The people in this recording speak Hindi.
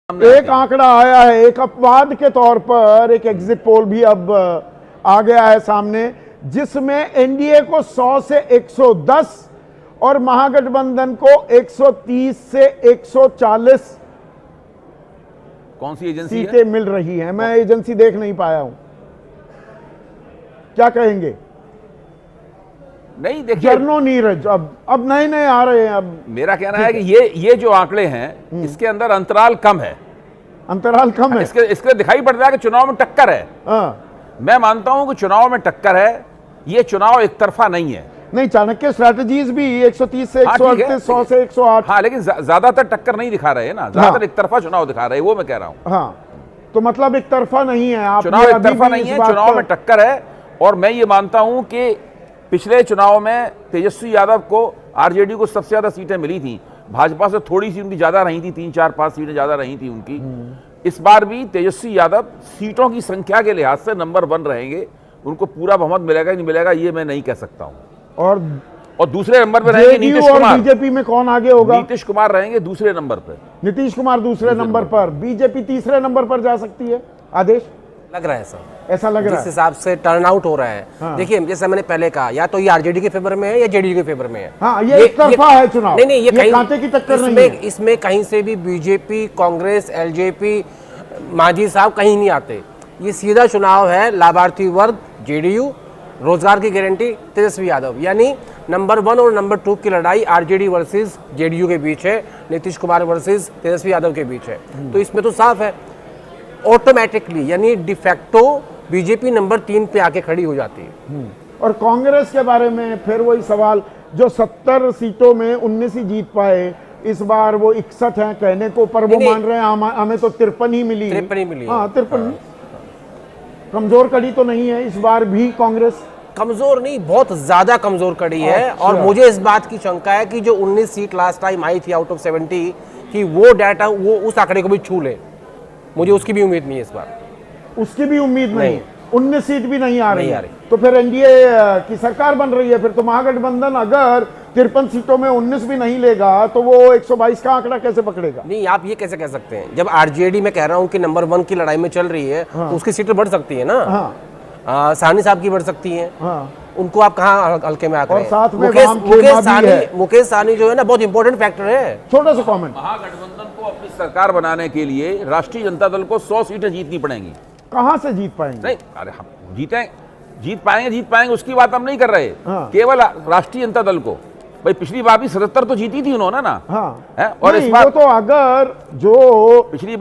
एक आंकड़ा आया है, एक अपवाद के तौर पर एक एग्जिट पोल भी अब आ गया है सामने, जिसमें एनडीए को 100 से 110 और महागठबंधन को 130 से 140 कौन सी एजेंसी सीटें मिल रही हैं। मैं एजेंसी देख नहीं पाया हूं, क्या कहेंगे? नहीं देखिए, जर्नो नीरज अब नए नए आ रहे हैं। अब मेरा कहना है कि ये जो आंकड़े हैं इसके अंदर अंतराल कम है, अंतराल कम है। इसके दिखाई पड़ता है कि चुनाव में टक्कर है। मैं मानता हूं कि चुनाव में टक्कर है, ये चुनाव एक तरफा नहीं है। नहीं, चाणक्य स्ट्रैटेजीज भी 130 से 138, 100 से 108। हाँ, लेकिन ज्यादातर टक्कर नहीं दिखा रहे हैं ना, ज्यादातर एक तरफा चुनाव दिखा रहे हैं, वो मैं कह रहा हूं। हाँ, तो मतलब एक तरफा नहीं है, आप चुनाव एक तरफा नहीं है, चुनाव में टक्कर है। और मैं ये मानता हूं कि पिछले चुनाव में तेजस्वी यादव को, आरजेडी को सबसे ज्यादा सीटें मिली थी, भाजपा से थोड़ी सी उनकी ज्यादा रही थी, 3-4-5 सीटें ज्यादा रही थी उनकी। इस बार भी तेजस्वी यादव सीटों की संख्या के लिहाज से नंबर 1 रहेंगे। उनको पूरा बहुमत मिलेगा नहीं मिलेगा ये मैं नहीं कह सकता हूं। और दूसरे नंबर पर रहेंगे नीतीश कुमार। बीजेपी में कौन आगे होगा? नीतीश कुमार रहेंगे दूसरे नंबर पर। नीतीश कुमार दूसरे नंबर पर, बीजेपी तीसरे नंबर पर जा सकती है। आदेश लग रहा है सर, ऐसा लग रहा है जिस हिसाब से टर्न आउट हो रहा है। हाँ। देखिए, जैसे मैंने पहले कहा, या तो ये आरजेडी के फेवर में है या जेडीयू के फेवर में है। हाँ, ये एक तरफा है चुनाव। नहीं, ये कहीं कांटे की टक्कर नहीं है। इसमें कहीं से भी बीजेपी, कांग्रेस, एलजेपी, मांझी साहब कहीं नहीं आते। ये सीधा चुनाव है लाभार्थी वर्ग, जेडीयू, रोजगार की गारंटी, तेजस्वी यादव। यानी नंबर 1 और नंबर 2 की लड़ाई आरजेडी वर्सेस जेडीयू के बीच है, नीतीश कुमार वर्सेस तेजस्वी यादव के बीच है। तो इसमें तो साफ है, ऑटोमेटिकली यानी डिफैक्टो बीजेपी नंबर 3 पे आके खड़ी हो जाती है। और कांग्रेस के बारे में फिर वही सवाल, जो 70 सीटों में 19 ही जीत पाए, इस बार वो 61 हैं कहने को, पर वो मान रहे हैं हमें तो 53 ही मिली। 53 ही मिली। हाँ, 53। कमजोर कड़ी तो नहीं है इस बार भी कांग्रेस? कमजोर नहीं, बहुत ज्यादा कमजोर कड़ी है। और मुझे इस बात की शंका है कि जो 19 सीट लास्ट टाइम आई थी आउट ऑफ 70 कि वो डाटा, वो उस आंकड़े को भी छू ले। मुझे उसकी भी उम्मीद नहीं है इस बार। उसकी भी उम्मीद नहीं। 19 सीट भी नहीं आ रही। आ रही। तो फिर एनडीए की सरकार बन रही है, फिर तो महागठबंधन अगर 53 सीटों में 19 भी नहीं लेगा तो वो 122 का आंकड़ा कैसे पकड़ेगा? नहीं, आप ये कैसे कह सकते हैं? जब आरजेडी में कह रहा हूं कि नंबर 1 की लड़ाई में चल रही है, तो उसकी सीटें बढ़ सकती है ना। हाँ। साहनी साहब की बढ़ सकती हैं। हाँ। उनको आप कहाँ हल्के में आकर? और साथ में मुकेश सहनी जो है ना, बहुत इंपॉर्टेंट फैक्टर है। छोटा सा कमेंट, महागठबंधन को अपनी सरकार बनाने के लिए राष्ट्रीय जनता दल को 100 सीटें जीतनी पड़ेंगी। कहां से जीत पाएंगे? नहीं, अरे हम जीत पाएंगे उसकी बात हम नहीं कर रहे। हाँ। केवल राष्ट्रीय जनता दल को, भाई पिछली बार भी 77 तो जीती थी उन्होंने ना। हाँ। है? और इस बार तो अगर जो पिछली